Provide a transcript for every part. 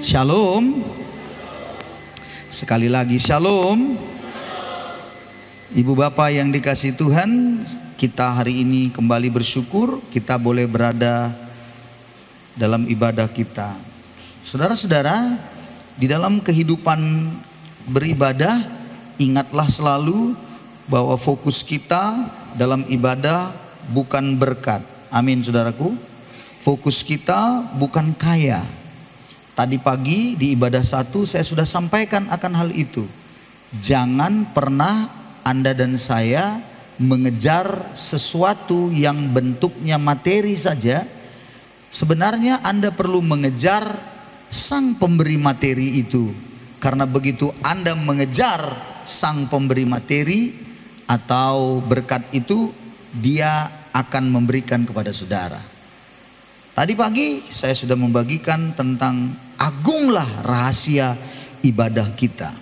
Shalom. Sekali lagi shalom. Ibu bapak yang dikasihi Tuhan, kita hari ini kembali bersyukur kita boleh berada dalam ibadah kita. Saudara-saudara, di dalam kehidupan beribadah, ingatlah selalu bahwa fokus kita dalam ibadah bukan berkat. Amin, saudaraku. Fokus kita bukan kaya. Tadi pagi di ibadah 1 saya sudah sampaikan akan hal itu. Jangan pernah Anda dan saya mengejar sesuatu yang bentuknya materi saja. Sebenarnya Anda perlu mengejar sang pemberi materi itu. Karena begitu Anda mengejar sang pemberi materi atau berkat itu, dia akan memberikan kepada saudara. Tadi pagi saya sudah membagikan tentang agunglah rahasia ibadah kita.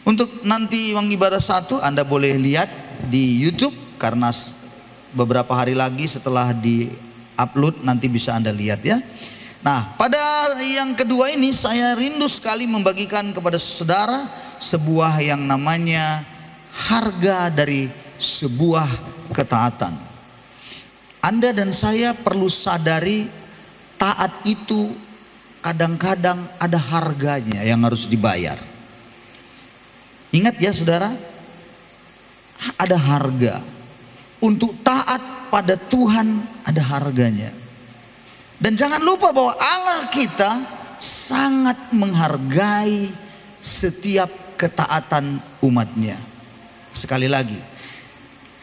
Untuk nanti uang ibadah 1 Anda boleh lihat di YouTube, karena beberapa hari lagi setelah di-upload nanti bisa Anda lihat ya. Nah, pada yang kedua ini saya rindu sekali membagikan kepada saudara sebuah yang namanya harga dari sebuah ketaatan. Anda dan saya perlu sadari taat itu kadang-kadang ada harganya yang harus dibayar. Ingat ya saudara, ada harga. Untuk taat pada Tuhan ada harganya. Dan jangan lupa bahwa Allah kita sangat menghargai setiap ketaatan umatnya. Sekali lagi,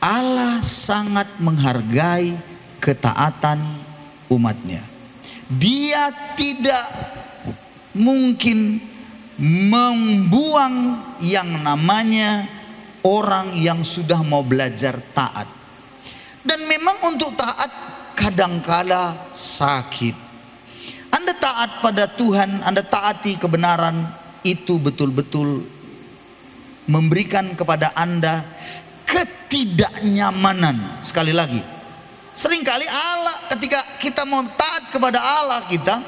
Allah sangat menghargai ketaatan umatnya. Dia tidak mungkin membuang yang namanya orang yang sudah mau belajar taat. Dan memang untuk taat kadangkala sakit. Anda taat pada Tuhan, Anda taati kebenaran, itu betul-betul memberikan kepada Anda ketidaknyamanan. Sekali lagi, seringkali Allah ketika kita mau taat kepada Allah kita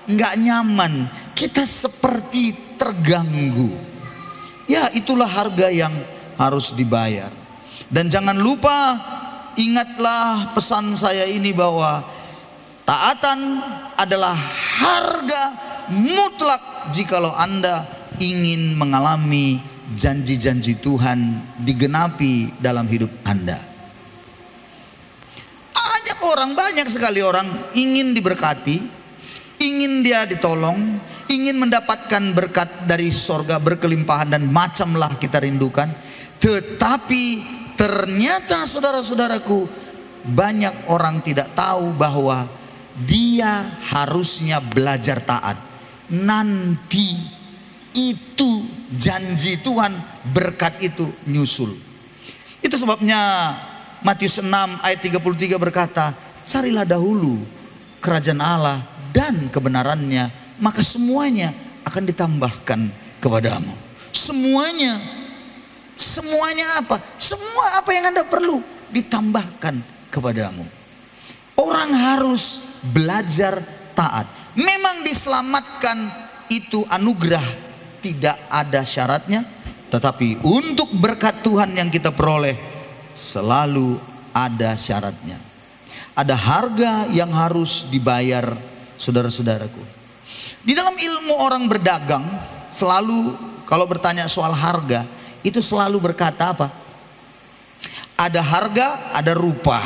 nggak nyaman, kita seperti terganggu. Ya, itulah harga yang harus dibayar. Dan jangan lupa, ingatlah pesan saya ini bahwa taatan adalah harga mutlak jikalau Anda ingin mengalami janji-janji Tuhan digenapi dalam hidup Anda. Banyak sekali orang ingin diberkati, ingin dia ditolong, ingin mendapatkan berkat dari sorga berkelimpahan dan macamlah kita rindukan. Tetapi ternyata saudara-saudaraku, banyak orang tidak tahu bahwa dia harusnya belajar taat. Nanti itu janji Tuhan, berkat itu nyusul. Itu sebabnya Matius 6 ayat 33 berkata, carilah dahulu kerajaan Allah dan kebenarannya, maka semuanya akan ditambahkan kepadamu. Semuanya apa? Semua apa yang Anda perlu ditambahkan kepadamu. Orang harus belajar taat. Memang diselamatkan itu anugerah, tidak ada syaratnya. Tetapi untuk berkat Tuhan yang kita peroleh selalu ada syaratnya. Ada harga yang harus dibayar, saudara-saudaraku. Di dalam ilmu orang berdagang, selalu kalau bertanya soal harga, itu selalu berkata apa? Ada harga, ada rupa.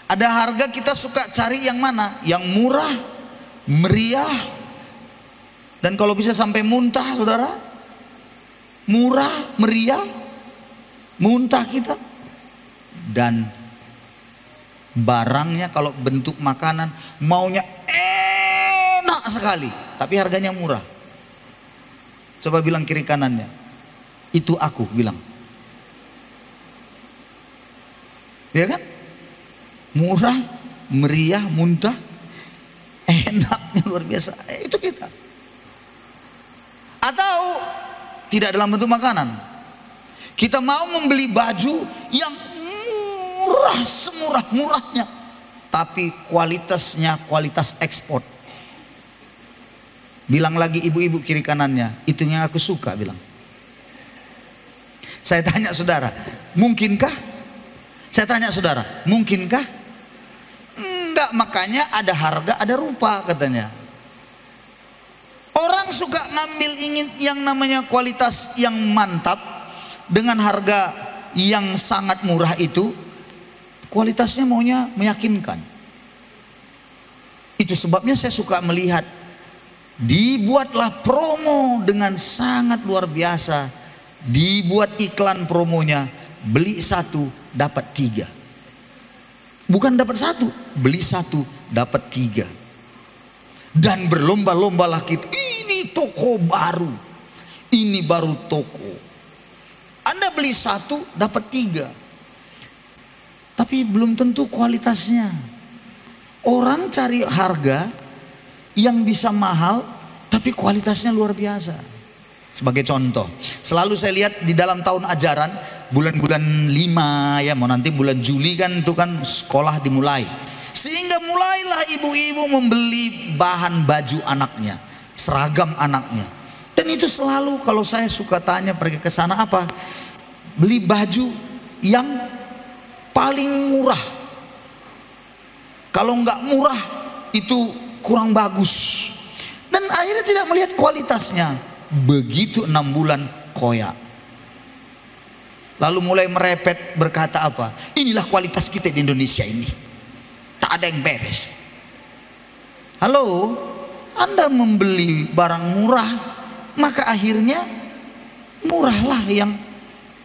Ada harga, kita suka cari yang mana? Yang murah, meriah, dan kalau bisa sampai muntah, saudara. Murah, meriah, muntah kita. Dan barangnya kalau bentuk makanan maunya enak sekali, tapi harganya murah. Coba bilang kiri kanannya, itu aku bilang. Ya kan? Murah, meriah, muntah, enaknya luar biasa. Itu kita. Atau tidak dalam bentuk makanan. Kita mau membeli baju yang murah, semurah-murahnya, tapi kualitasnya kualitas ekspor. Bilang lagi ibu-ibu kiri kanannya, itu yang aku suka, bilang. Saya tanya saudara, mungkinkah? Saya tanya saudara, mungkinkah? Enggak, makanya ada harga, ada rupa katanya. Orang suka ngambil ingin yang namanya kualitas yang mantap dengan harga yang sangat murah itu, kualitasnya maunya meyakinkan. Itu sebabnya saya suka melihat dibuatlah promo dengan sangat luar biasa. Dibuat iklan promonya, beli satu dapat tiga. Bukan dapat satu, beli satu dapat tiga. Dan berlomba-lombalah kita, ini toko baru, ini baru toko. Anda beli satu dapat tiga, tapi belum tentu kualitasnya. Orang cari harga yang bisa mahal tapi kualitasnya luar biasa. Sebagai contoh, selalu saya lihat di dalam tahun ajaran bulan-bulan 5 ya, mau nanti bulan Juli kan itu kan sekolah dimulai. Sehingga mulailah ibu-ibu membeli bahan baju anaknya, seragam anaknya. Dan itu selalu kalau saya suka tanya pergi ke sana apa? Beli baju yang paling murah. Kalau nggak murah itu kurang bagus. Dan akhirnya tidak melihat kualitasnya. Begitu 6 bulan koyak. Lalu mulai merepet berkata apa? Inilah kualitas kita di Indonesia ini. Tak ada yang beres. Halo, Anda membeli barang murah, maka akhirnya murahlah yang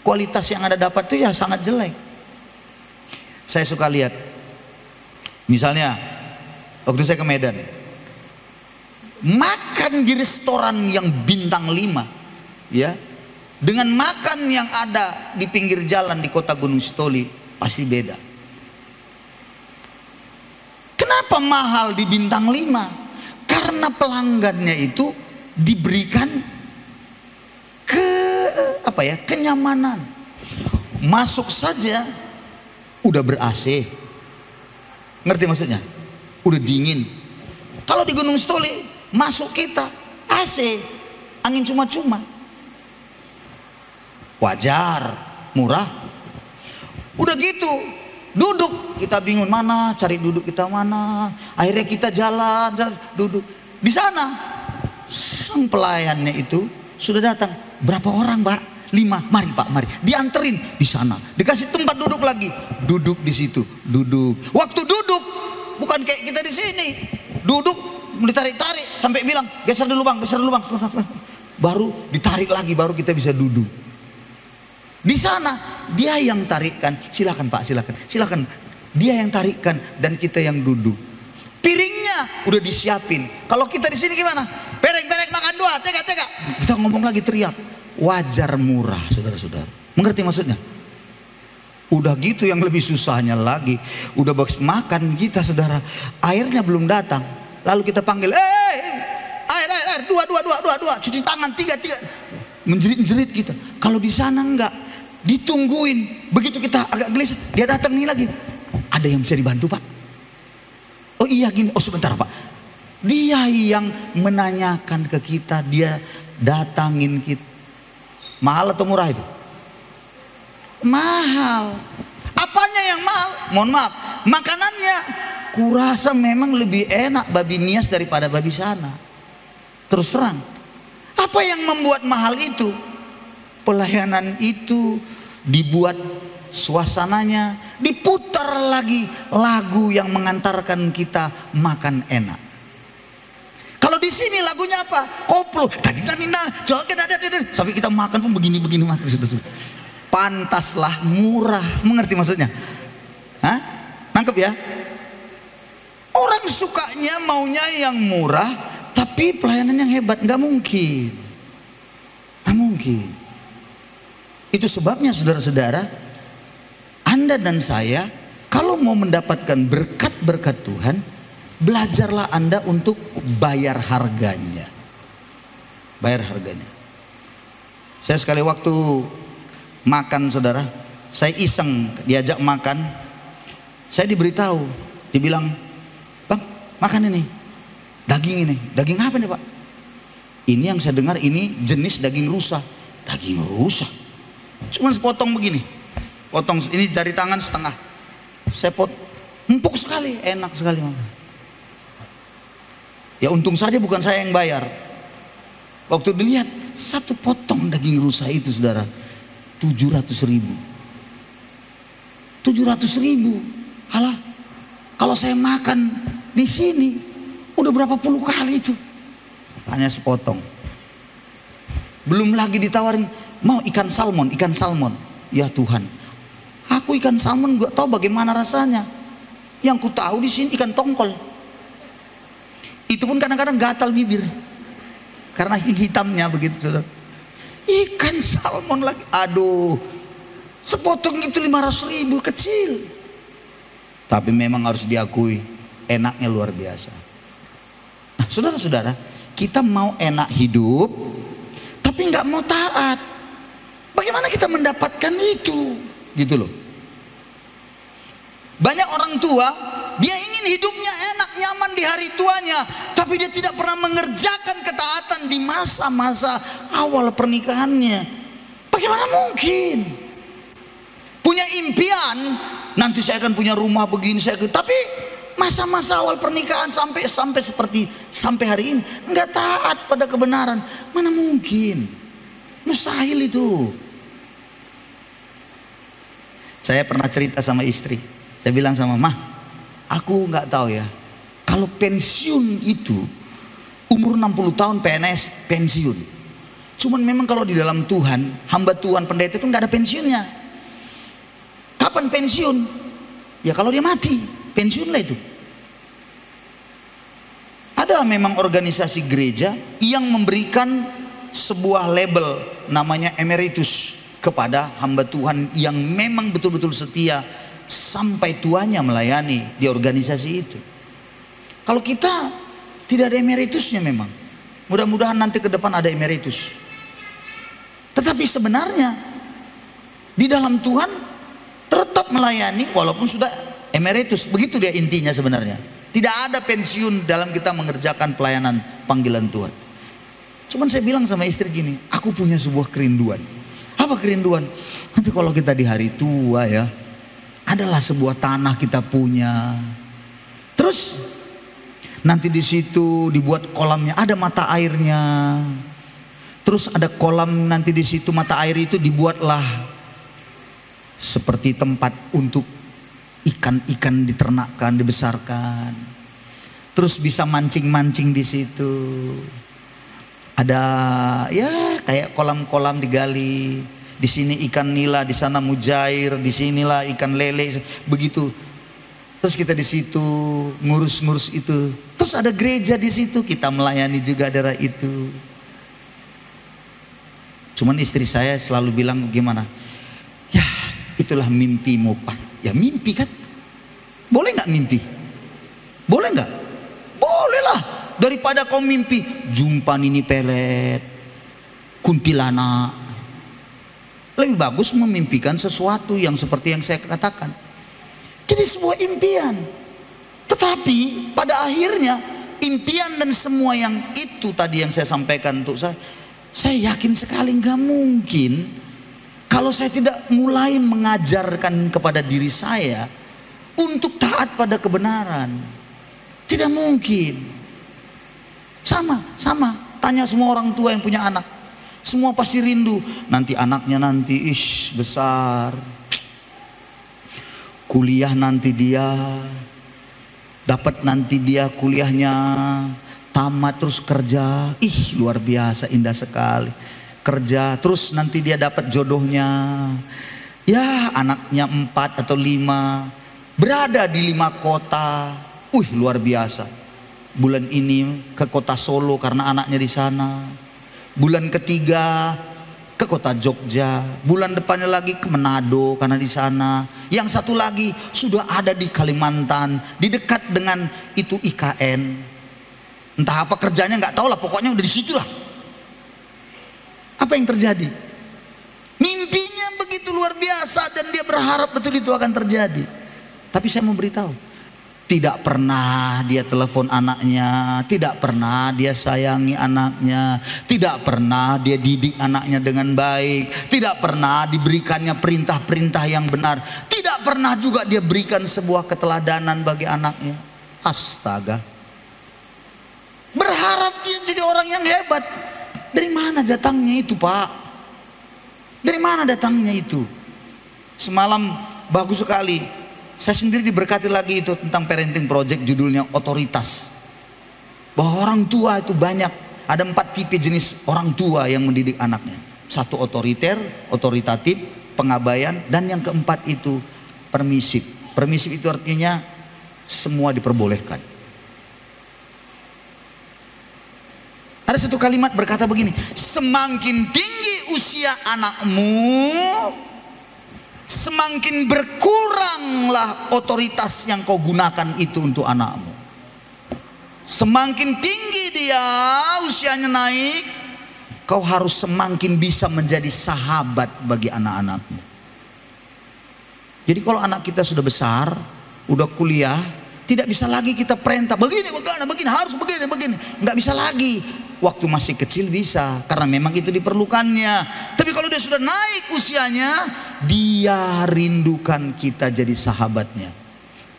kualitas yang Anda dapat itu ya sangat jelek. Saya suka lihat, misalnya waktu saya ke Medan, makan di restoran yang bintang 5 ya, dengan makan yang ada di pinggir jalan di kota Gunung Sitoli pasti beda. Kenapa mahal di bintang 5? Karena pelanggannya itu diberikan kenyamanan. Masuk saja udah ber-AC. Ngerti maksudnya? Udah dingin. Kalau di Gunung Sitoli masuk kita AC, angin cuma-cuma. Wajar, murah. Udah gitu, duduk kita bingung mana cari duduk kita mana. Akhirnya kita jalan duduk di sana. Sang pelayannya itu sudah datang. Berapa orang, Mbak? 5. Mari Pak, mari. Dianterin di sana. Dikasih tempat duduk lagi. Duduk di situ, duduk. Waktu duduk bukan kayak kita di sini. Duduk ditarik-tarik sampai bilang geser dulu bang, geser dulu bang, baru ditarik lagi, baru kita bisa duduk. Di sana dia yang tarikkan, silakan Pak, silakan, silakan. Dia yang tarikkan dan kita yang duduk. Piringnya udah disiapin. Kalau kita di sini gimana? Perek-perek makan 2, tega. Kita ngomong lagi teriak. Wajar murah, saudara-saudara. Mengerti maksudnya? Udah gitu yang lebih susahnya lagi, udah box makan kita saudara, airnya belum datang. Lalu kita panggil, air, 2, cuci tangan, 3, menjerit-jerit kita. Kalau di sana enggak, ditungguin. Begitu kita agak gelisah, dia datang nih lagi. Ada yang bisa dibantu Pak? Oh iya gini, oh sebentar Pak. Dia yang menanyakan ke kita, dia datangin kita. Mahal atau murah itu? Mahal. Apanya yang mahal? Mohon maaf, makanannya. Kurasa memang lebih enak babi Nias daripada babi sana. Terus terang. Apa yang membuat mahal itu? Pelayanan itu dibuat suasananya, diputar lagi lagu yang mengantarkan kita makan enak. Kalau di sini lagunya apa? Koplo, sampai kita makan pun begini makan. Pantaslah murah, mengerti maksudnya? Hah? Nangkep ya? Orang sukanya maunya yang murah, tapi pelayanan yang hebat. Nggak mungkin. Itu sebabnya saudara-saudara, Anda dan saya kalau mau mendapatkan berkat-berkat Tuhan, belajarlah Anda untuk bayar harganya. Bayar harganya. Saya sekali waktu makan saudara, saya iseng diajak makan, saya diberitahu, dibilang, bang makan ini, daging ini, daging apa nih Pak? Ini yang saya dengar ini jenis daging rusa. Daging rusa. Cuman sepotong begini. Potong ini jari tangan setengah. Saya empuk sekali, enak sekali makan. Ya untung saja bukan saya yang bayar. Waktu dilihat satu potong daging rusa itu saudara 700.000. 700.000. Alah, kalau saya makan di sini udah berapa puluh kali itu. Hanya sepotong. Belum lagi ditawarin mau ikan salmon. Ya Tuhan, aku ikan salmon gak tahu bagaimana rasanya. Yang ku tahu di sini ikan tongkol. Itu pun kadang-kadang gatal bibir karena hitamnya begitu saudara. Ikan salmon lagi, aduh, sepotong itu 500.000, kecil. Tapi memang harus diakui enaknya luar biasa. Nah, saudara-saudara, kita mau enak hidup tapi nggak mau taat. Bagaimana kita mendapatkan itu? Gitu loh. Banyak orang tua, dia ingin hidupnya enak, nyaman di hari tuanya, tapi dia tidak pernah mengerjakan ketaatan di masa-masa awal pernikahannya. Bagaimana mungkin? Punya impian, nanti saya akan punya rumah begini, tapi masa-masa awal pernikahan sampai hari ini nggak taat pada kebenaran. Mana mungkin? Mustahil itu. Saya pernah cerita sama istri. Saya bilang sama Mah, aku nggak tahu ya, kalau pensiun itu umur 60 tahun PNS pensiun. Cuman memang kalau di dalam Tuhan, hamba Tuhan pendeta itu nggak ada pensiunnya. Kapan pensiun? Ya kalau dia mati, pensiun lah itu. Ada memang organisasi gereja yang memberikan sebuah label namanya emeritus kepada hamba Tuhan yang memang betul-betul setia sampai tuanya melayani di organisasi itu. Kalau kita tidak ada emeritusnya memang. Mudah-mudahan nanti ke depan ada emeritus. Tetapi sebenarnya di dalam Tuhan tetap melayani walaupun sudah emeritus. Begitu dia intinya sebenarnya. Tidak ada pensiun dalam kita mengerjakan pelayanan panggilan Tuhan. Cuman saya bilang sama istri gini, aku punya sebuah kerinduan. Apa kerinduan? Nanti kalau kita di hari tua ya, adalah sebuah tanah kita punya. Terus nanti di situ dibuat kolamnya, ada mata airnya. Terus ada kolam nanti di situ, mata air itu dibuatlah seperti tempat untuk ikan-ikan diternakkan, dibesarkan. Terus bisa mancing-mancing di situ. Ada ya kayak kolam-kolam digali. Di sini ikan nila, di sana mujair, di sinilah ikan lele, begitu. Terus kita di situ ngurus-ngurus itu. Terus ada gereja di situ, kita melayani juga daerah itu. Cuman istri saya selalu bilang gimana? Ya, itulah mimpimu, Pak. Ya mimpi kan? Boleh nggak mimpi? Boleh nggak? Boleh lah. Daripada kau mimpi jumpa nini pelet, kuntilanak. Lebih bagus memimpikan sesuatu yang seperti yang saya katakan. Jadi sebuah impian. Tetapi pada akhirnya impian dan semua yang itu tadi yang saya sampaikan untuk saya yakin sekali nggak mungkin kalau saya tidak mulai mengajarkan kepada diri saya untuk taat pada kebenaran. Tidak mungkin. Sama. Tanya semua orang tua yang punya anak. Semua pasti rindu. Nanti anaknya nanti besar. Kuliah nanti dia. Dapat nanti dia kuliahnya. Tamat terus kerja. Luar biasa indah sekali. Kerja terus nanti dia dapat jodohnya. Ya anaknya 4 atau 5. Berada di 5 kota. Luar biasa. Bulan ini ke kota Solo karena anaknya di sana. Bulan ketiga ke kota Jogja. Bulan depannya lagi ke Manado karena di sana. Yang satu lagi sudah ada di Kalimantan, di dekat dengan itu IKN. Entah apa kerjanya nggak tahu lah, pokoknya udah di situ lah. Apa yang terjadi? Mimpinya begitu luar biasa dan dia berharap betul itu akan terjadi. Tapi saya mau beritahu, Tidak pernah dia telepon anaknya, tidak pernah dia sayangi anaknya, tidak pernah dia didik anaknya dengan baik, tidak pernah diberikannya perintah-perintah yang benar, tidak pernah juga dia berikan sebuah keteladanan bagi anaknya. Astaga. Berharap dia jadi orang yang hebat. Dari mana datangnya itu, Pak? Dari mana datangnya itu? Semalam bagus sekali. Saya sendiri diberkati lagi itu tentang parenting project, judulnya Otoritas. Bahwa orang tua itu banyak, ada 4 tipe jenis orang tua yang mendidik anaknya. 1 otoriter, otoritatif, pengabaian, dan yang keempat itu permisif. Permisif itu artinya semua diperbolehkan. Ada satu kalimat berkata begini, semakin tinggi usia anakmu, semakin berkuranglah otoritas yang kau gunakan itu untuk anakmu. Semakin tinggi dia usianya naik, kau harus semakin bisa menjadi sahabat bagi anak-anakmu. Jadi kalau anak kita sudah besar, udah kuliah, tidak bisa lagi kita perintah begini, begini, harus begini. Nggak bisa lagi. Waktu masih kecil bisa, karena memang itu diperlukannya. Tapi kalau dia sudah naik usianya, dia rindukan kita jadi sahabatnya.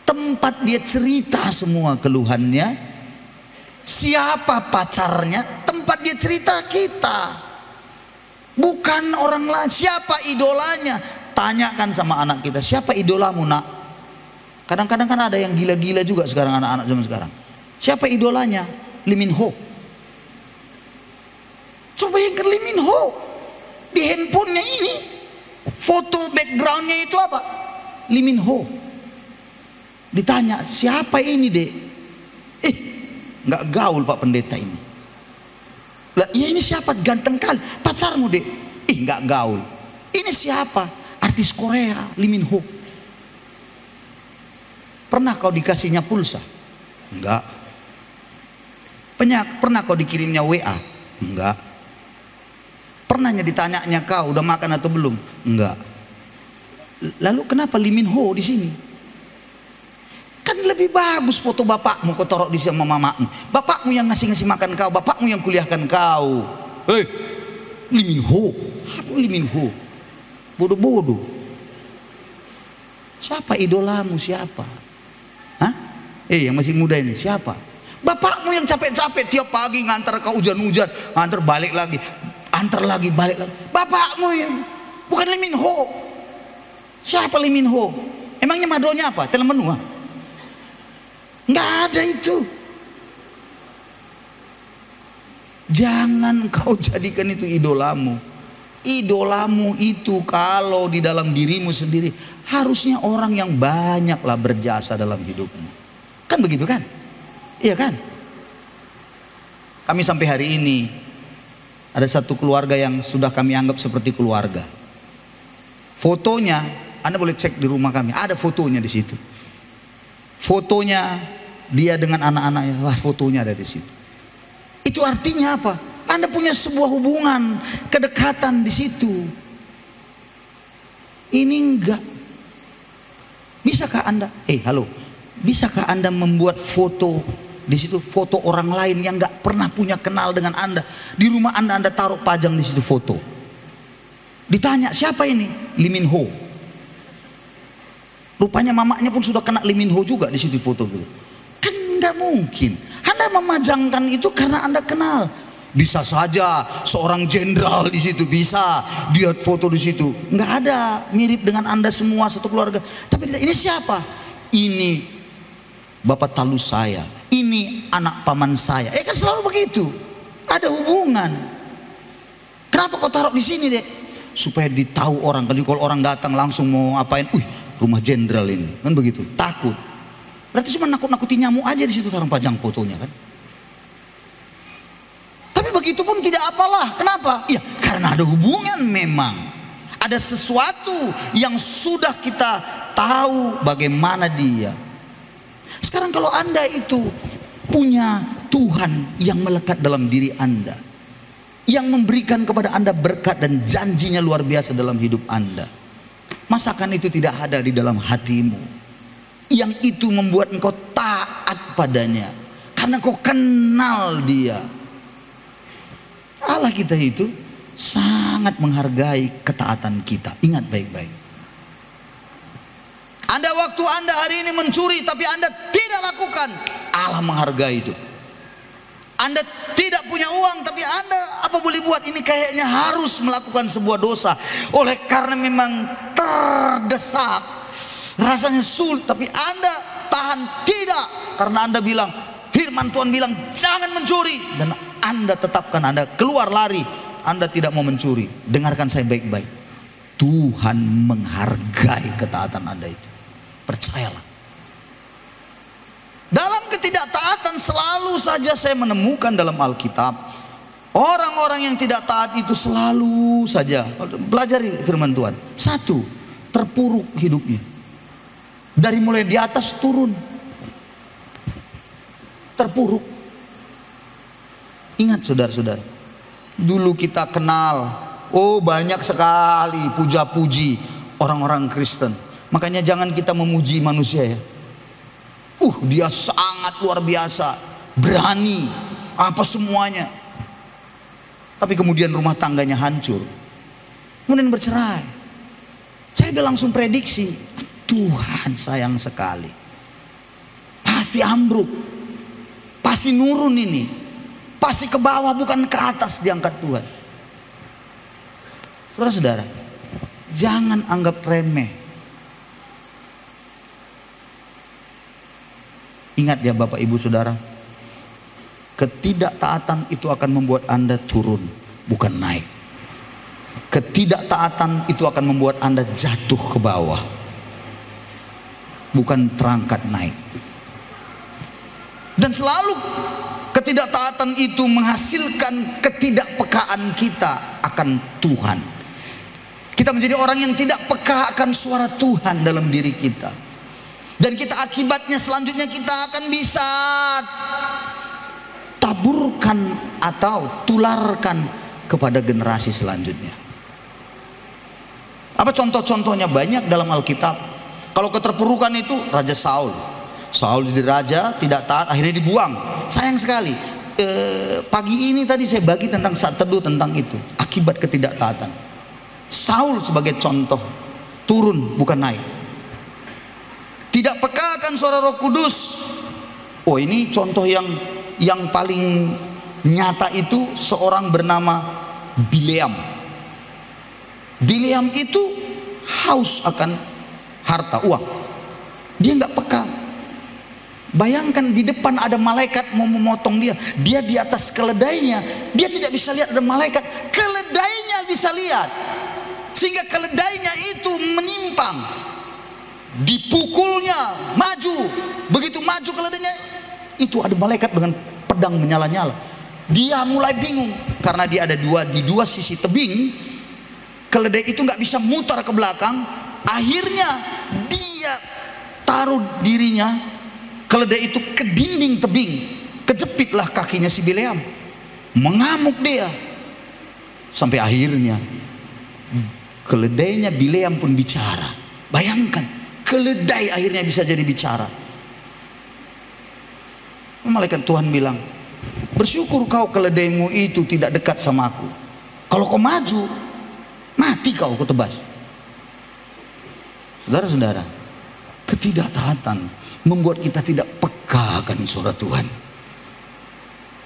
Tempat dia cerita semua keluhannya, siapa pacarnya, tempat dia cerita kita. Bukan orang lain. Siapa idolanya? Tanyakan sama anak kita, siapa idolamu, nak? Kadang-kadang kan ada yang gila-gila juga sekarang, anak-anak zaman sekarang. Siapa idolanya? Lee Min Ho. Coba yang ke Lee Min Ho. Di handphonenya ini, foto backgroundnya itu apa? Lee Min Ho. Ditanya, siapa ini, Dek? Nggak gaul Pak Pendeta ini. Lah, ya ini siapa? Ganteng kali. Pacarmu, Dek? Nggak gaul. Ini siapa? Artis Korea, Lee Min Ho. Pernah kau dikasihnya pulsa? Enggak. Pernah kau dikirimnya WA? Enggak. Pernahnya ditanyanya kau udah makan atau belum? Enggak. Lalu kenapa Lee Min Ho di sini? Kan lebih bagus foto bapakmu kau taruh di sama mamamu. Bapakmu yang ngasih makan kau, bapakmu yang kuliahkan kau. Lee Min Ho. Apa Lee Min Ho? Bodoh-bodoh. Siapa idolamu, siapa? Hah? Yang masih muda ini siapa? Bapakmu yang capek-capek tiap pagi ngantar kau hujan-hujan, ngantar balik lagi, antar lagi, balik lagi. Bapakmu yang, bukan Lee Min Ho. Siapa Lee Min Ho? Emangnya madonya apa? Telan benua? Nggak ada itu. Jangan kau jadikan itu idolamu. Idolamu itu kalau di dalam dirimu sendiri, harusnya orang yang banyaklah berjasa dalam hidupmu. Kan begitu kan? Iya kan? Kami sampai hari ini ada satu keluarga yang sudah kami anggap seperti keluarga. Fotonya, Anda boleh cek di rumah kami, ada fotonya di situ. Fotonya dia dengan anak-anaknya, wah fotonya ada di situ. Itu artinya apa? Anda punya sebuah hubungan, kedekatan di situ. Ini enggak. Bisakah Anda? Halo. Bisakah Anda membuat foto di situ, foto orang lain yang enggak pernah punya kenal dengan Anda? Di rumah Anda taruh pajang di situ foto. Ditanya, siapa ini? Lee Min Ho. Rupanya mamanya pun sudah kena Lee Min Ho juga di situ foto gitu. Kan enggak mungkin. Anda memajangkan itu karena Anda kenal. Bisa saja seorang jenderal di situ, bisa dia foto di situ. Nggak ada mirip dengan Anda semua satu keluarga. Tapi ini siapa? Ini bapak talu saya. Ini anak paman saya. Kan selalu begitu. Ada hubungan. Kenapa kau taruh di sini, Dek? Supaya ditahu orang. Kalau orang datang langsung mau apain? Rumah jenderal ini. Kan begitu. Takut. Berarti cuma nakut-nakuti nyamuk aja di situ taruh pajang fotonya kan. Tapi begitu pun tidak apalah. Kenapa? Ya karena ada hubungan memang. Ada sesuatu yang sudah kita tahu bagaimana dia. Sekarang kalau Anda itu punya Tuhan yang melekat dalam diri Anda, yang memberikan kepada Anda berkat dan janjinya luar biasa dalam hidup Anda, masakan itu tidak ada di dalam hatimu? yang itu membuat engkau taat padanya, karena kau kenal dia. Allah kita itu sangat menghargai ketaatan kita. Ingat baik-baik. Anda waktu Anda hari ini mencuri tapi Anda tidak lakukan, Allah menghargai itu. Anda tidak punya uang tapi Anda apa boleh buat, ini kayaknya harus melakukan sebuah dosa oleh karena memang terdesak, rasanya sulit, tapi Anda tahan tidak, karena Anda bilang, firman Tuhan bilang jangan mencuri, dan Anda tetapkan, Anda keluar lari, Anda tidak mau mencuri. Dengarkan saya baik-baik, Tuhan menghargai ketaatan Anda itu, percayalah. Dalam ketidaktaatan selalu saja saya menemukan dalam Alkitab, orang-orang yang tidak taat itu selalu saja, pelajari firman Tuhan, satu, terpuruk hidupnya, dari mulai di atas turun, terpuruk. Ingat saudara-saudara, dulu kita kenal, oh banyak sekali puja-puji orang-orang Kristen. Makanya jangan kita memuji manusia ya. Dia sangat luar biasa, berani, apa semuanya. Tapi kemudian rumah tangganya hancur, kemudian bercerai. Saya udah langsung prediksi, Tuhan sayang sekali, pasti ambruk, pasti nurun ini, pasti ke bawah bukan ke atas diangkat Tuhan. Saudara-saudara, jangan anggap remeh. Ingat ya Bapak Ibu Saudara, ketidaktaatan itu akan membuat Anda turun, bukan naik. Ketidaktaatan itu akan membuat Anda jatuh ke bawah, bukan terangkat naik. Dan selalu ketidaktaatan itu menghasilkan ketidakpekaan kita akan Tuhan. Kita menjadi orang yang tidak peka akan suara Tuhan dalam diri kita. Dan kita akibatnya selanjutnya kita akan bisa taburkan atau tularkan kepada generasi selanjutnya. Apa contoh-contohnya? Banyak dalam Alkitab. Kalau keterpurukan itu Raja Saul. Saul jadi raja, tidak taat, akhirnya dibuang. Sayang sekali. Pagi ini tadi saya bagi tentang saat teduh tentang itu. Akibat ketidaktaatan. Saul sebagai contoh, turun bukan naik. Tidak peka akan suara Roh Kudus. Oh, ini contoh yang paling nyata itu seorang bernama Bileam. Bileam itu haus akan harta, uang. Dia nggak peka. Bayangkan di depan ada malaikat mau memotong dia. Dia di atas keledainya. Dia tidak bisa lihat ada malaikat. Keledainya bisa lihat. Sehingga keledainya itu menyimpang. Dipukulnya, maju. Begitu maju keledainya, itu ada malaikat dengan pedang menyala-nyala. Dia mulai bingung karena dia ada di dua sisi tebing. Keledai itu nggak bisa mutar ke belakang. Akhirnya dia taruh dirinya, keledai itu ke dinding tebing. Kejepitlah kakinya si Bileam. Mengamuk dia. Sampai akhirnya keledainya Bileam pun bicara. Bayangkan, keledai akhirnya bisa jadi bicara. Malaikat Tuhan bilang, bersyukur kau keledaimu itu tidak dekat sama aku. Kalau kau maju, mati kau tebas. Saudara-saudara, ketidaktaatan membuat kita tidak peka akan suara Tuhan.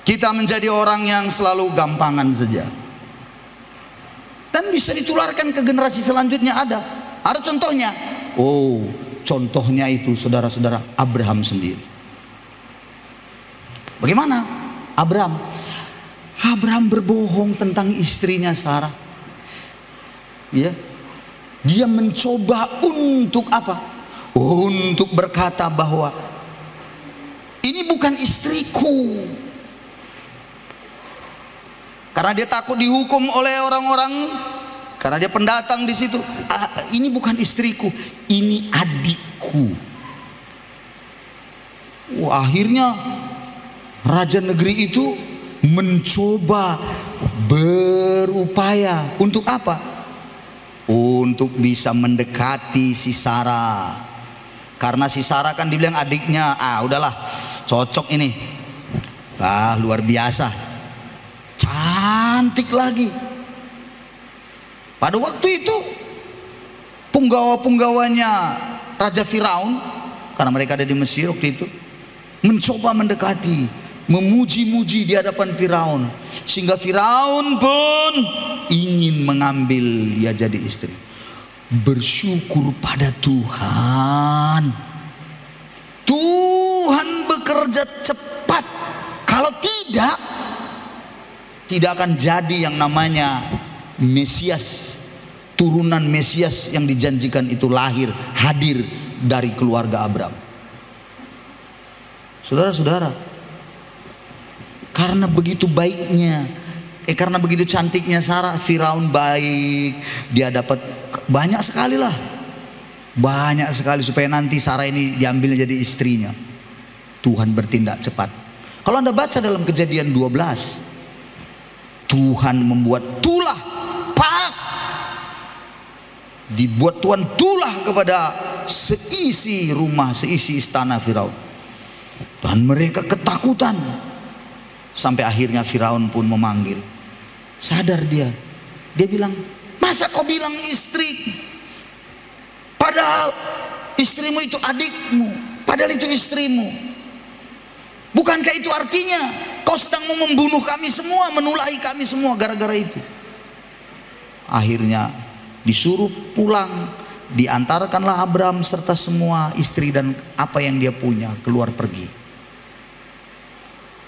Kita menjadi orang yang selalu gampangan saja. Dan bisa ditularkan ke generasi selanjutnya. Ada contohnya. Oh, contohnya itu saudara-saudara, Abraham sendiri. Bagaimana Abraham? Abraham berbohong tentang istrinya Sarah. Ya, dia mencoba untuk apa? Untuk berkata bahwa ini bukan istriku. Karena dia takut dihukum oleh orang-orang. Karena dia pendatang di situ. Ini bukan istriku, ini adikku. Akhirnya raja negeri itu mencoba berupaya untuk apa? Untuk bisa mendekati si Sarah. Karena si Sarah kan dibilang adiknya, udahlah cocok ini. Luar biasa, cantik lagi. Pada waktu itu punggawa-punggawanya Raja Firaun, karena mereka ada di Mesir waktu itu, mencoba mendekati, memuji-muji di hadapan Firaun, sehingga Firaun pun ingin mengambil dia jadi istri. Bersyukur pada Tuhan, Tuhan bekerja cepat. Kalau tidak akan jadi yang namanya Mesias, turunan Mesias yang dijanjikan itu lahir, hadir dari keluarga Abraham. Saudara-saudara, karena begitu baiknya, karena begitu cantiknya Sarah, Firaun baik, dia dapat banyak sekali lah, banyak sekali supaya nanti Sarah ini diambil jadi istrinya. Tuhan bertindak cepat. Kalau Anda baca dalam Kejadian 12, Tuhan membuat tulah, dibuat Tuhan tulah kepada seisi rumah, seisi istana Firaun, dan mereka ketakutan. Sampai akhirnya Firaun pun memanggil. Sadar dia bilang, masa kau bilang istri, padahal istrimu itu adikmu, padahal itu istrimu. Bukankah itu artinya kau sedang mau membunuh kami semua, menulahi kami semua gara-gara itu? Akhirnya disuruh pulang, diantarkanlah Abraham serta semua istri dan apa yang dia punya keluar pergi.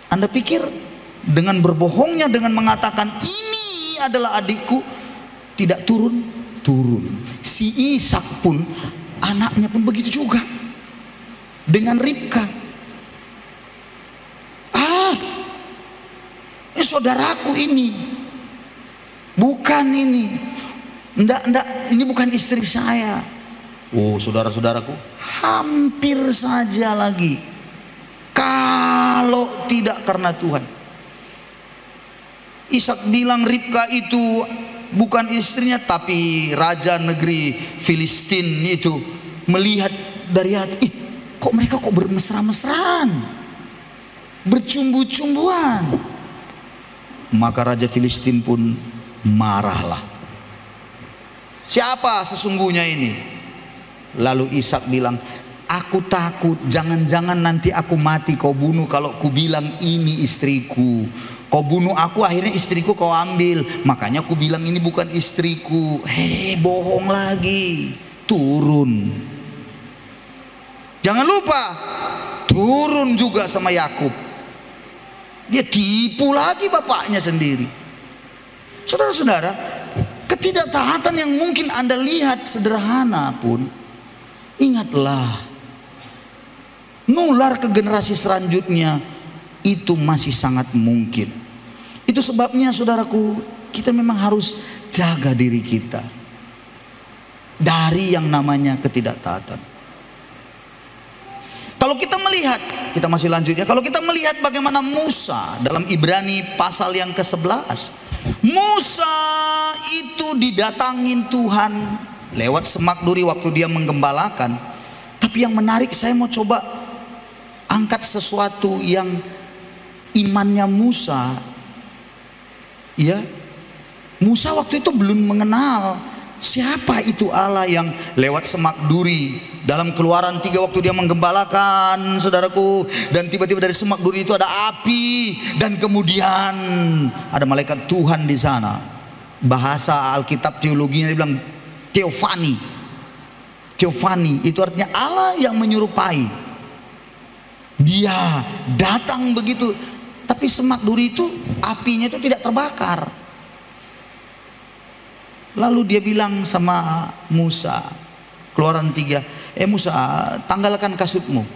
Anda pikir dengan berbohongnya, dengan mengatakan ini adalah adikku, tidak turun? Turun. Si Ishak pun, anaknya pun begitu juga dengan Ribka. Ini saudaraku ini, bukan ini. Enggak, ini bukan istri saya. Oh, saudara-saudaraku, hampir saja lagi kalau tidak karena Tuhan. Ishak bilang Ribka itu bukan istrinya, tapi raja negeri Filistin itu melihat dari hati, kok mereka kok bermesra-mesraan, bercumbu-cumbuan. Maka raja Filistin pun marahlah. Siapa sesungguhnya ini? Lalu Ishak bilang, aku takut jangan-jangan nanti aku mati kau bunuh kalau ku bilang ini istriku. Kau bunuh aku, akhirnya istriku kau ambil. Makanya aku bilang ini bukan istriku. Bohong lagi. Turun. Jangan lupa, turun juga sama Yakub. Dia tipu lagi bapaknya sendiri. Saudara-saudara, ketidaktaatan yang mungkin Anda lihat sederhana pun, ingatlah, nular ke generasi selanjutnya itu masih sangat mungkin. Itu sebabnya saudaraku, kita memang harus jaga diri kita dari yang namanya ketidaktaatan. Kalau kita melihat, kita masih lanjut ya. Kalau kita melihat bagaimana Musa dalam Ibrani pasal yang ke-11, Musa itu didatangin Tuhan lewat semak duri waktu dia menggembalakan. Tapi yang menarik, saya mau coba angkat sesuatu yang imannya Musa. Ya, Musa waktu itu belum mengenal siapa itu Allah yang lewat semak duri. Dalam Keluaran 3 waktu dia menggembalakan, saudaraku, dan tiba-tiba dari semak duri itu ada api, dan kemudian ada malaikat Tuhan di sana. Bahasa Alkitab teologinya dia bilang Theophany. Theophany itu artinya Allah yang menyerupai. Dia datang begitu, tapi semak duri itu apinya itu tidak terbakar. Lalu dia bilang sama Musa, Keluaran 3, Musa, tanggalkan kasutmu.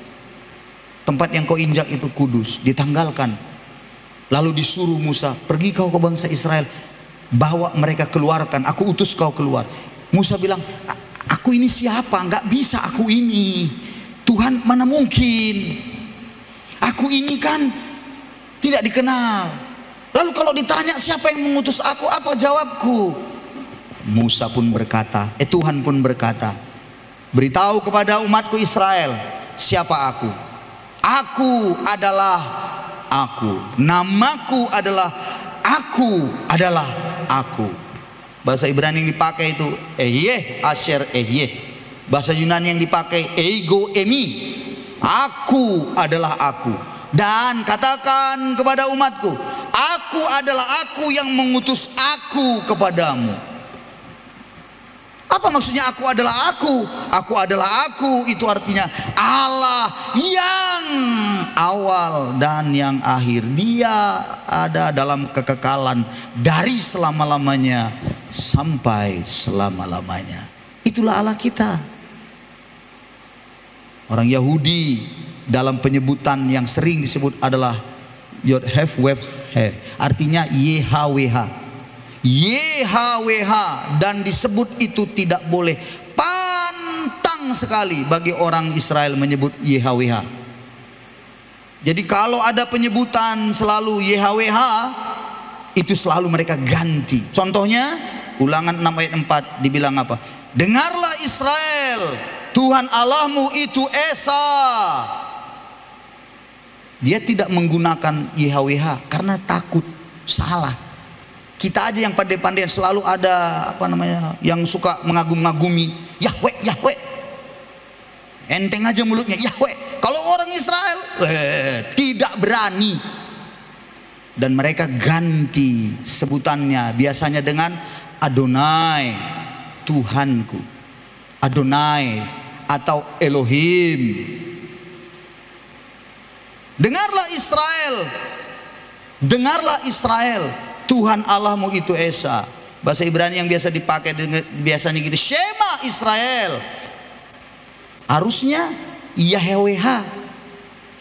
Tempat yang kau injak itu kudus. Ditanggalkan. Lalu disuruh Musa, pergi kau ke bangsa Israel, bawa mereka keluarkan, aku utus kau keluar. Musa bilang, aku ini siapa? Enggak bisa aku ini. Tuhan, mana mungkin. Aku ini kan tidak dikenal. Lalu kalau ditanya siapa yang mengutus aku, apa jawabku? Musa pun berkata, Tuhan pun berkata, Beritahu kepada umatku Israel, siapa aku? Aku adalah aku. Namaku adalah aku adalah aku. Bahasa Ibrani yang dipakai itu Ehyeh Asher Ehyeh. Bahasa Yunani yang dipakai Ego Emi. Aku adalah aku. Dan katakan kepada umatku, aku adalah aku yang mengutus aku kepadamu. Apa maksudnya aku adalah aku? Aku adalah aku, itu artinya Allah yang awal dan yang akhir. Dia ada dalam kekekalan dari selama-lamanya sampai selama-lamanya. Itulah Allah kita. Orang Yahudi dalam penyebutan yang sering disebut adalah Yod Hef Wef He, artinya YHWH. YHWH, dan disebut itu tidak boleh. Pantang sekali bagi orang Israel menyebut YHWH. Jadi kalau ada penyebutan selalu YHWH, itu selalu mereka ganti. Contohnya Ulangan 6 ayat 4 dibilang apa? Dengarlah Israel, Tuhan Allahmu itu Esa. Dia tidak menggunakan YHWH karena takut salah. Kita aja yang pandai-pandai selalu ada yang suka mengagum-agumi Yahweh, Yahweh. Enteng aja mulutnya Yahweh. Kalau orang Israel tidak berani, dan mereka ganti sebutannya biasanya dengan Adonai, Tuhanku, Adonai atau Elohim. Dengarlah Israel, dengarlah Israel, Tuhan Allahmu itu Esa. Bahasa Ibrani yang biasa dipakai biasanya gitu, Shema Israel. Harusnya YHWH,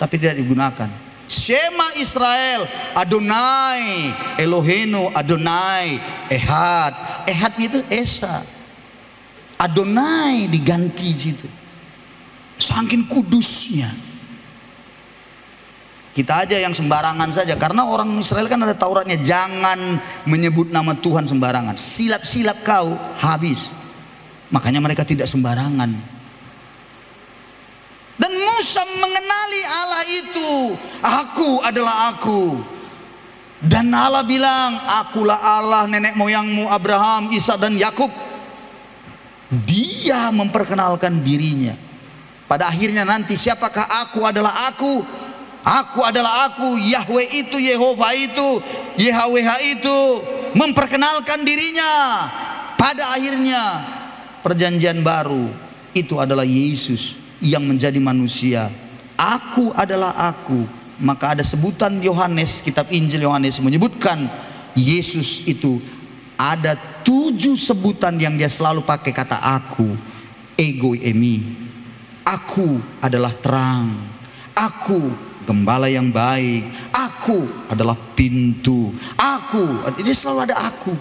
tapi tidak digunakan. Shema Israel, Adonai Elohenu, Adonai Ehad. Ehad itu Esa. Adonai diganti situ. Saking kudusnya. Kita aja yang sembarangan saja, karena orang Israel kan ada Tauratnya, jangan menyebut nama Tuhan sembarangan. Silap-silap kau habis. Makanya mereka tidak sembarangan. Dan Musa mengenali Allah itu, aku adalah aku. Dan Allah bilang, akulah Allah nenek moyangmu Abraham, Ishak dan Yakub. Dia memperkenalkan dirinya. Pada akhirnya nanti, siapakah aku adalah aku? Aku adalah aku, Yahweh itu, Yehova itu, YHWH itu, memperkenalkan dirinya. Pada akhirnya perjanjian baru itu adalah Yesus yang menjadi manusia. Aku adalah aku. Maka ada sebutan Yohanes, kitab Injil Yohanes menyebutkan Yesus itu ada 7 sebutan yang dia selalu pakai kata aku. Ego Emi, aku adalah terang, aku gembala yang baik, aku adalah pintu, aku, dia selalu ada aku.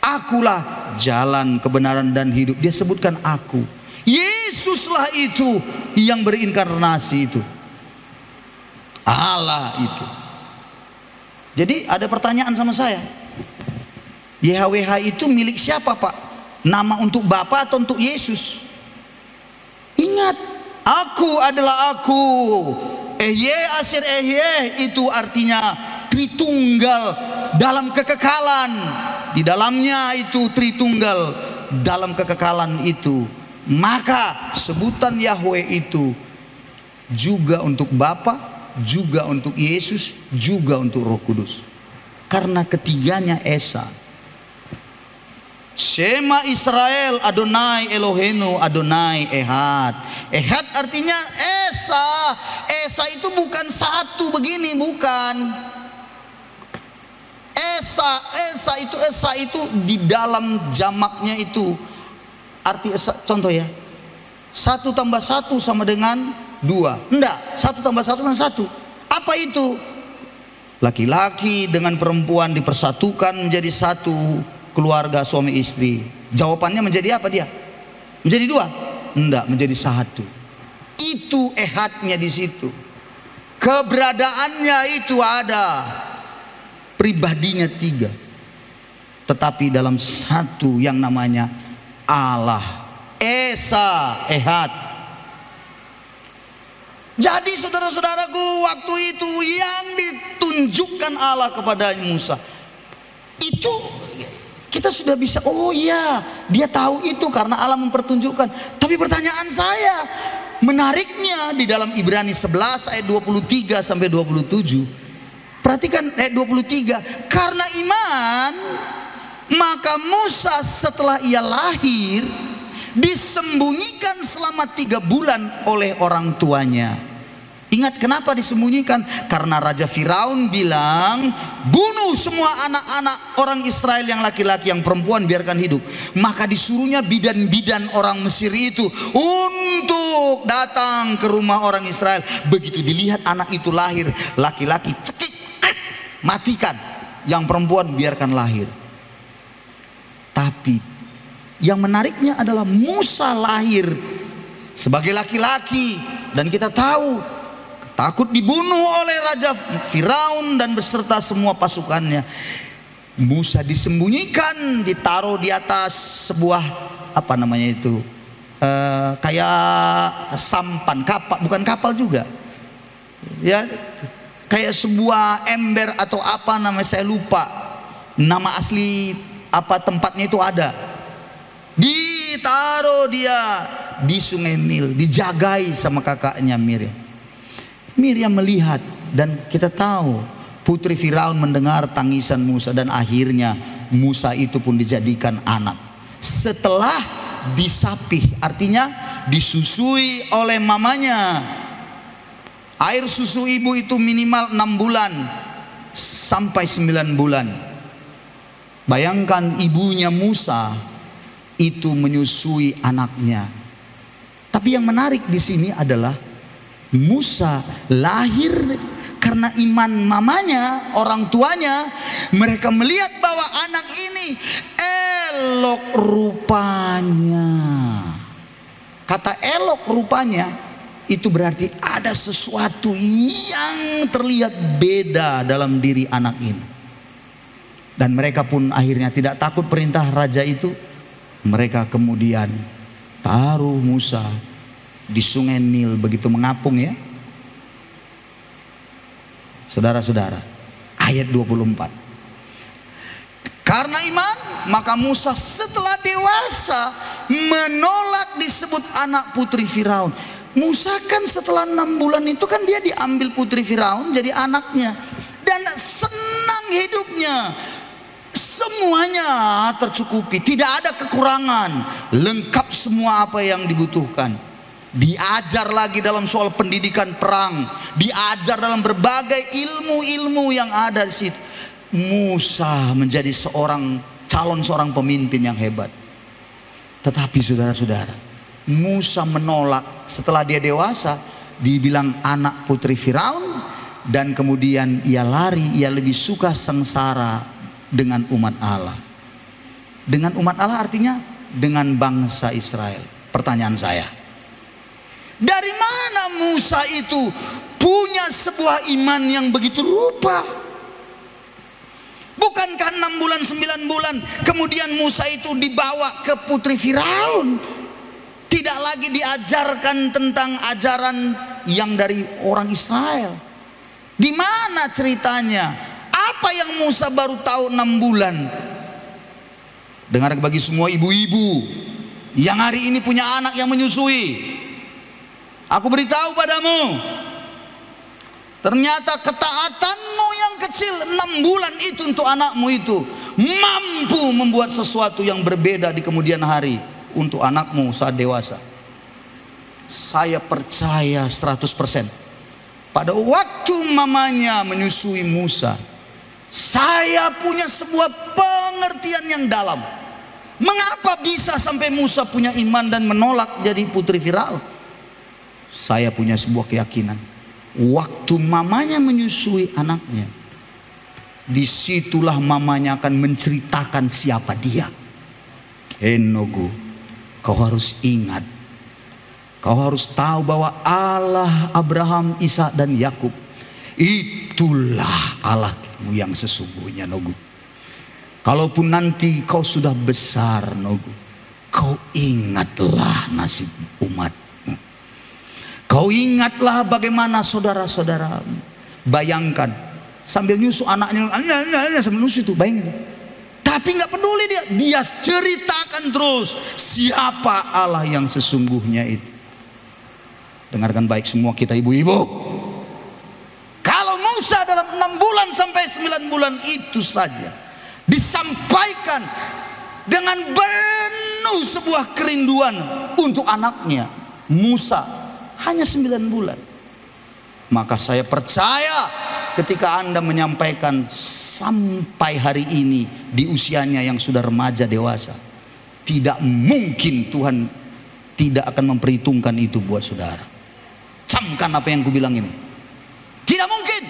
Akulah jalan, kebenaran dan hidup, dia sebutkan aku. Yesuslah itu yang berinkarnasi itu, Allah itu. Jadi ada pertanyaan sama saya, YHWH itu milik siapa Pak? Nama untuk Bapa atau untuk Yesus? Ingat, aku adalah aku. Ehyeh Asher Ehyeh itu artinya Tritunggal dalam kekekalan. Di dalamnya itu Tritunggal dalam kekekalan itu. Maka sebutan Yahweh itu juga untuk Bapa, juga untuk Yesus, juga untuk Roh Kudus. Karena ketiganya Esa. Shema Israel, Adonai Elohenu, Adonai Ehad. Ehad artinya Esa. Esa itu bukan satu begini, bukan. Esa itu di dalam jamaknya itu arti Esa. Contoh ya, 1 tambah 1 sama dengan 2. Enggak, 1 tambah 1 sama 1. Apa itu? Laki-laki dengan perempuan dipersatukan menjadi satu keluarga suami istri. Jawabannya menjadi apa dia? Menjadi 2? Enggak, menjadi 1. Itu ehadnya di situ. Keberadaannya itu ada. Pribadinya 3. Tetapi dalam satu yang namanya Allah Esa, Ehad. Jadi saudara-saudaraku, waktu itu yang ditunjukkan Allah kepada Musa itu kita sudah bisa, oh iya, dia tahu itu karena Allah mempertunjukkan. Tapi pertanyaan saya, menariknya di dalam Ibrani 11 ayat 23 sampai 27. Perhatikan ayat 23, karena iman maka Musa setelah ia lahir disembunyikan selama 3 bulan oleh orang tuanya. Ingat kenapa disembunyikan? Karena Raja Firaun bilang, bunuh semua anak-anak orang Israel yang laki-laki, yang perempuan biarkan hidup. Maka disuruhnya bidan-bidan orang Mesir itu untuk datang ke rumah orang Israel. Begitu dilihat anak itu lahir laki-laki, cekik, matikan. Yang perempuan biarkan lahir. Tapi yang menariknya adalah Musa lahir sebagai laki-laki, dan kita tahu takut dibunuh oleh Raja Firaun dan beserta semua pasukannya. Musa disembunyikan, ditaruh di atas sebuah apa namanya itu, kayak sampan, kapal, bukan kapal juga ya, kayak sebuah ember atau apa namanya, saya lupa nama asli apa tempatnya itu ada. Ditaruh dia di Sungai Nil, dijagai sama kakaknya Miriam. Miriam melihat, dan kita tahu putri Firaun mendengar tangisan Musa, dan akhirnya Musa itu pun dijadikan anak setelah disapih, artinya disusui oleh mamanya. Air susu ibu itu minimal 6 bulan sampai 9 bulan. Bayangkan ibunya Musa itu menyusui anaknya. Tapi yang menarik di sini adalah Musa lahir karena iman mamanya, orang tuanya. Mereka melihat bahwa anak ini elok rupanya. Kata elok rupanya itu berarti ada sesuatu yang terlihat beda dalam diri anak ini. Dan mereka pun akhirnya tidak takut perintah raja itu. Mereka kemudian taruh Musa di Sungai Nil, begitu mengapung ya. Saudara-saudara, ayat 24. Karena iman maka Musa setelah dewasa menolak disebut anak putri Firaun. Musa kan setelah 6 bulan itu kan dia diambil putri Firaun jadi anaknya, dan senang hidupnya. Semuanya tercukupi, tidak ada kekurangan, lengkap semua apa yang dibutuhkan. Diajar lagi dalam soal pendidikan perang, diajar dalam berbagai ilmu-ilmu yang ada di situ. Musa menjadi seorang pemimpin yang hebat. Tetapi saudara-saudara, Musa menolak setelah dia dewasa, dibilang anak putri Firaun, dan kemudian ia lari, ia lebih suka sengsara dengan umat Allah. Dengan umat Allah artinya dengan bangsa Israel. Pertanyaan saya, dari mana Musa itu punya sebuah iman yang begitu rupa? Bukankah 6 bulan 9 bulan kemudian Musa itu dibawa ke putri Firaun? Tidak lagi diajarkan tentang ajaran yang dari orang Israel. Di mana ceritanya? Apa yang Musa baru tahu 6 bulan? Dengar bagi semua ibu-ibu yang hari ini punya anak yang menyusui, aku beritahu padamu, ternyata ketaatanmu yang kecil 6 bulan itu untuk anakmu itu mampu membuat sesuatu yang berbeda di kemudian hari untuk anakmu saat dewasa. Saya percaya 100%. Pada waktu mamanya menyusui Musa, saya punya sebuah pengertian yang dalam. Mengapa bisa sampai Musa punya iman dan menolak jadi putri Firaun? Saya punya sebuah keyakinan. Waktu mamanya menyusui anaknya, disitulah mamanya akan menceritakan siapa dia. Enogu, kau harus ingat, kau harus tahu bahwa Allah Abraham, Ishak dan Yakub itulah Allahmu yang sesungguhnya, Nogu. Kalaupun nanti kau sudah besar, Nogu, kau ingatlah nasib umatmu. Kau ingatlah bagaimana saudara-saudaramu. Bayangkan, sambil nyusu anaknya, sambil nyusu itu, bayangkan. Tapi nggak peduli dia ceritakan terus siapa Allah yang sesungguhnya itu. Dengarkan baik semua kita ibu-ibu. Kalau Musa dalam 6 bulan sampai 9 bulan itu saja disampaikan dengan penuh sebuah kerinduan untuk anaknya Musa, hanya 9 bulan. Maka saya percaya ketika Anda menyampaikan sampai hari ini di usianya yang sudah remaja dewasa, tidak mungkin Tuhan tidak akan memperhitungkan itu buat saudara. Camkan apa yang kubilang ini. Tidak mungkin.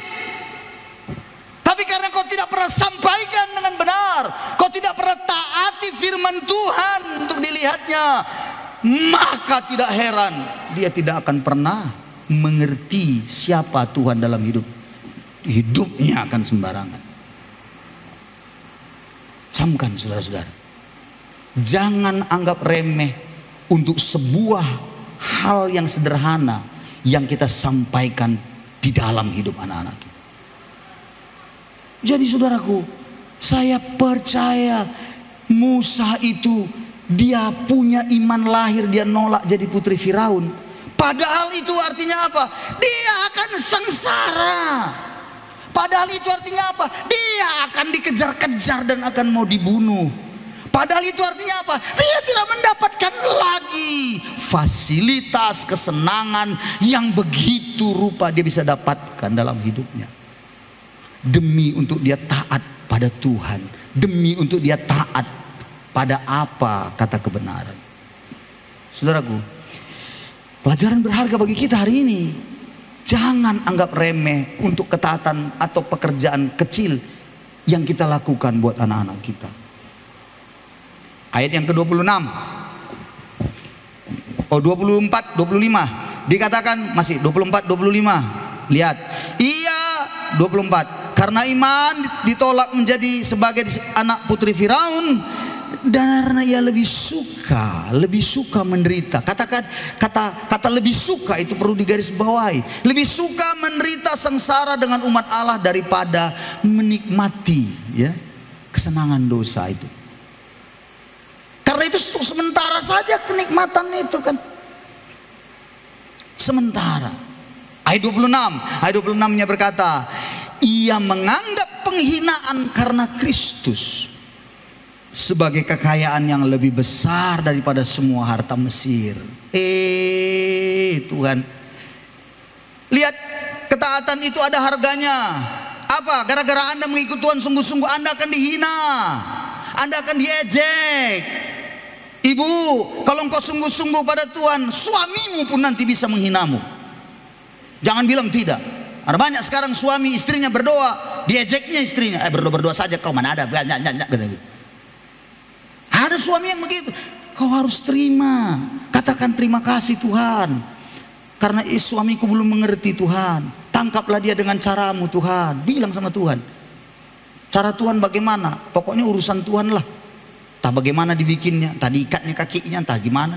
Tapi karena kau tidak pernah sampaikan dengan benar, kau tidak pernah taati firman Tuhan untuk dilihatnya, maka tidak heran dia tidak akan pernah mengerti siapa Tuhan dalam hidupnya akan sembarangan. Camkan saudara-saudara, jangan anggap remeh untuk sebuah hal yang sederhana yang kita sampaikan di dalam hidup anak-anak kita. Jadi saudaraku, saya percaya Musa itu dia punya iman lahir, dia nolak jadi putri Firaun. Padahal itu artinya apa? Dia akan sengsara. Padahal itu artinya apa? Dia akan dikejar-kejar dan akan mau dibunuh. Padahal itu artinya apa? Dia tidak mendapatkan lagi fasilitas, kesenangan yang begitu rupa dia bisa dapatkan dalam hidupnya. Demi untuk dia taat pada Tuhan, demi untuk dia taat pada apa kata kebenaran. Saudaraku, pelajaran berharga bagi kita hari ini. Jangan anggap remeh untuk ketaatan atau pekerjaan kecil yang kita lakukan buat anak-anak kita. Ayat yang ke-26. 24, 25. Dikatakan masih 24, 25. Lihat. Ia 24. Karena iman ditolak menjadi sebagai anak putri Firaun, dan karena ia lebih suka menderita. Kata lebih suka itu perlu digarisbawahi. Lebih suka menderita sengsara dengan umat Allah daripada menikmati kesenangan dosa itu. Karena itu untuk sementara saja kenikmatan itu kan. Sementara. Ayat 26-nya berkata, ia menganggap penghinaan karena Kristus sebagai kekayaan yang lebih besar daripada semua harta Mesir. Tuhan, lihat, ketaatan itu ada harganya. Apa? Gara-gara Anda mengikut Tuhan sungguh-sungguh, Anda akan dihina, Anda akan diejek. Ibu, kalau engkau sungguh-sungguh pada Tuhan, suamimu pun nanti bisa menghinamu. Jangan bilang tidak. Ada banyak sekarang suami istrinya berdoa, diejeknya istrinya. Berdoa saja kau, mana ada. Ada suami yang begitu. Kau harus terima. Katakan terima kasih Tuhan, karena suamiku belum mengerti Tuhan. Tangkaplah dia dengan caramu Tuhan. Bilang sama Tuhan, cara Tuhan bagaimana? Pokoknya urusan Tuhan lah. Entah bagaimana dibikinnya, entah diikatnya kakinya, entah gimana.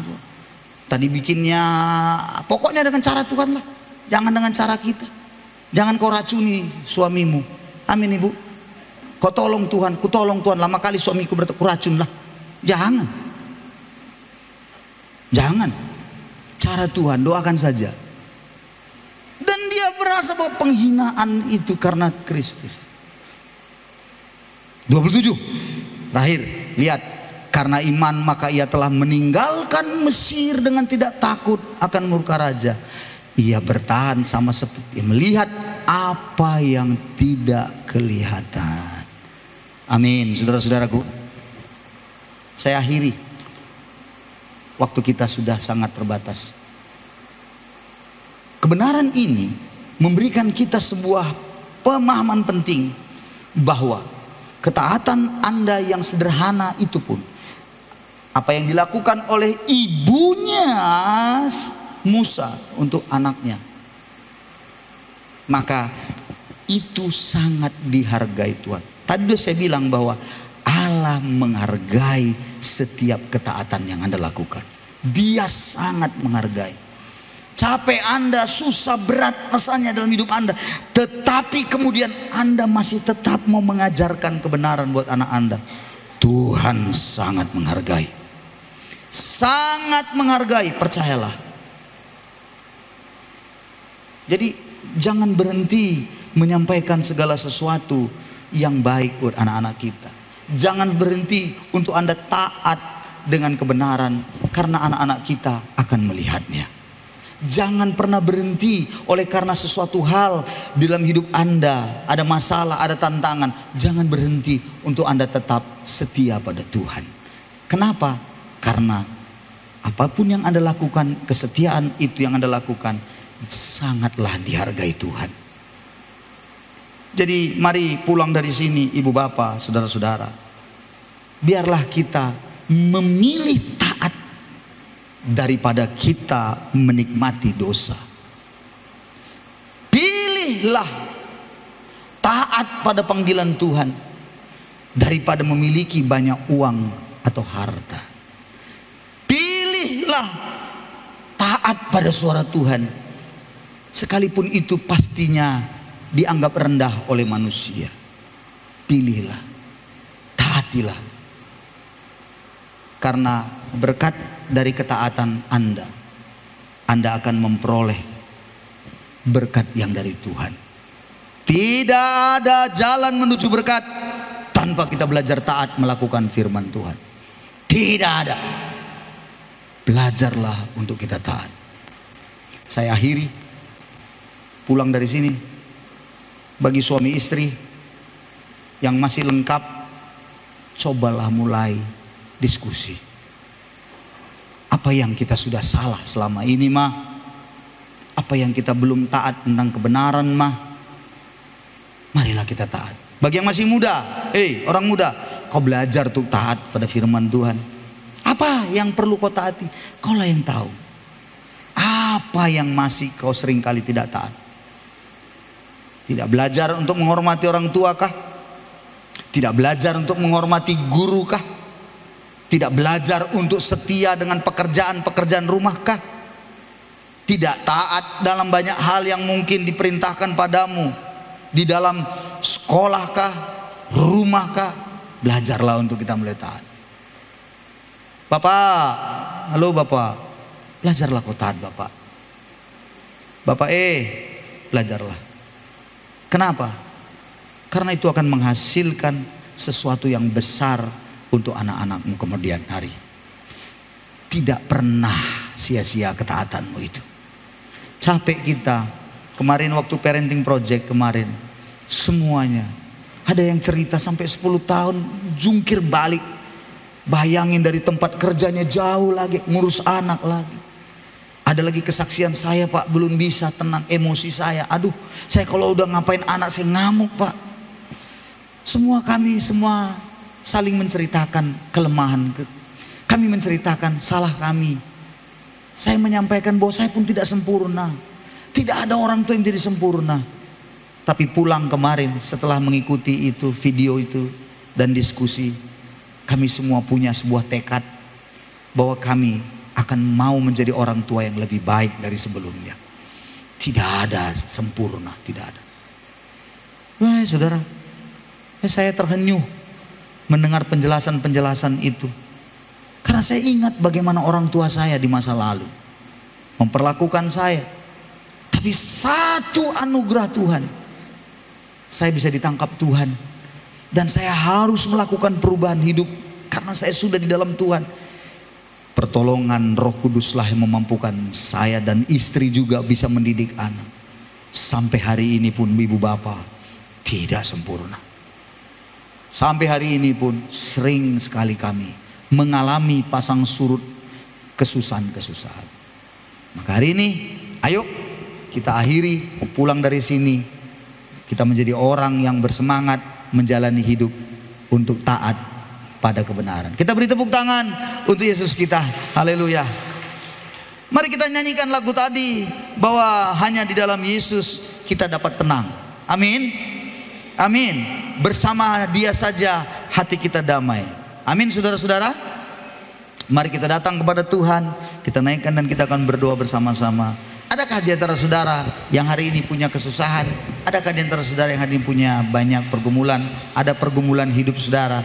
Tadi bikinnya, pokoknya dengan cara Tuhan lah. Jangan dengan cara kita. Jangan kau racuni suamimu. Amin ibu. Kau tolong Tuhan, ku tolong Tuhan. Lama kali suamiku kuracun lah. Jangan. Cara Tuhan, doakan saja. Dan dia berasa bahwa penghinaan itu karena Kristus. 27. Terakhir, lihat. Karena iman maka ia telah meninggalkan Mesir dengan tidak takut akan murka raja. Ia bertahan sama seperti melihat apa yang tidak kelihatan. Amin. Saudara-saudaraku, saya akhiri. Waktu kita sudah sangat terbatas. Kebenaran ini memberikan kita sebuah pemahaman penting bahwa ketaatan Anda yang sederhana itu pun, apa yang dilakukan oleh ibunya Musa untuk anaknya, maka itu sangat dihargai Tuhan. Tadi saya bilang bahwa Allah menghargai setiap ketaatan yang Anda lakukan. Dia sangat menghargai. Capek Anda, susah berat rasanya dalam hidup Anda, tetapi kemudian Anda masih tetap mau mengajarkan kebenaran buat anak Anda. Tuhan sangat menghargai. Sangat menghargai, percayalah. Jadi jangan berhenti menyampaikan segala sesuatu yang baik buat anak-anak kita. Jangan berhenti untuk Anda taat dengan kebenaran, karena anak-anak kita akan melihatnya. Jangan pernah berhenti oleh karena sesuatu hal di dalam hidup Anda ada masalah, ada tantangan. Jangan berhenti untuk Anda tetap setia pada Tuhan. Kenapa? Karena apapun yang Anda lakukan, kesetiaan itu yang Anda lakukan sangatlah dihargai Tuhan. Jadi mari pulang dari sini, ibu bapak, saudara-saudara, biarlah kita memilih taat daripada kita menikmati dosa. Pilihlah taat pada panggilan Tuhan daripada memiliki banyak uang atau harta. Pilihlah taat pada suara Tuhan, sekalipun itu pastinya dianggap rendah oleh manusia. Pilihlah, taatilah, karena berkat dari ketaatan Anda akan memperoleh berkat yang dari Tuhan. Tidak ada jalan menuju berkat tanpa kita belajar taat melakukan firman Tuhan. Tidak ada. Belajarlah untuk kita taat. Saya akhiri, pulang dari sini, bagi suami istri yang masih lengkap, cobalah mulai diskusi. Apa yang kita sudah salah selama ini, mah? Apa yang kita belum taat tentang kebenaran, mah? Marilah kita taat. Bagi yang masih muda, orang muda, kau belajar tuh taat pada firman Tuhan. Apa yang perlu kau taati? Kaulah yang tahu. Apa yang masih kau seringkali tidak taat? Tidak belajar untuk menghormati orang tua kah? Tidak belajar untuk menghormati guru kah? Tidak belajar untuk setia dengan pekerjaan-pekerjaan rumah kah? Tidak taat dalam banyak hal yang mungkin diperintahkan padamu di dalam sekolah kah, rumah kah? Belajarlah untuk kita mulai taat. Bapak, halo Bapak, belajarlah kau taat Bapak. Bapak belajarlah. Kenapa? Karena itu akan menghasilkan sesuatu yang besar untuk anak-anakmu kemudian hari. Tidak pernah sia-sia ketaatanmu itu. Capek kita. Kemarin waktu parenting project kemarin, semuanya. Ada yang cerita sampai 10 tahun jungkir balik. Bayangin dari tempat kerjanya jauh lagi, ngurus anak lagi. Ada lagi kesaksian saya, Pak, belum bisa tenang emosi saya. Aduh, saya kalau udah ngapain anak saya ngamuk, Pak. Kami semua saling menceritakan kelemahan. Kami menceritakan salah kami. Saya menyampaikan bahwa saya pun tidak sempurna. Tidak ada orang tua yang jadi sempurna. Tapi pulang kemarin setelah mengikuti itu, video itu dan diskusi, kami semua punya sebuah tekad bahwa kami akan mau menjadi orang tua yang lebih baik dari sebelumnya. Tidak ada sempurna, tidak ada. Wah, saudara, saya terhenyuh mendengar penjelasan-penjelasan itu. Karena saya ingat bagaimana orang tua saya di masa lalu memperlakukan saya. Tapi satu anugerah Tuhan, saya bisa ditangkap Tuhan. Dan saya harus melakukan perubahan hidup karena saya sudah di dalam Tuhan. Pertolongan Roh Kuduslah yang memampukan saya dan istri juga bisa mendidik anak. Sampai hari ini pun ibu bapak tidak sempurna. Sampai hari ini pun sering sekali kami mengalami pasang surut kesusahan-kesusahan. Maka hari ini ayo kita akhiri, pulang dari sini kita menjadi orang yang bersemangat menjalani hidup untuk taat pada kebenaran. Kita beri tepuk tangan untuk Yesus kita. Haleluya. Mari kita nyanyikan lagu tadi, bahwa hanya di dalam Yesus kita dapat tenang. Amin. Amin. Bersama Dia saja hati kita damai. Amin, saudara-saudara. Mari kita datang kepada Tuhan, kita naikkan dan kita akan berdoa bersama-sama. Adakah di antara saudara yang hari ini punya kesusahan? Adakah di antara saudara yang hari ini punya banyak pergumulan? Ada pergumulan hidup saudara?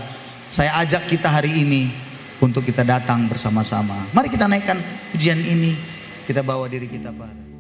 Saya ajak kita hari ini untuk kita datang bersama-sama. Mari kita naikkan pujian ini, kita bawa diri kita pada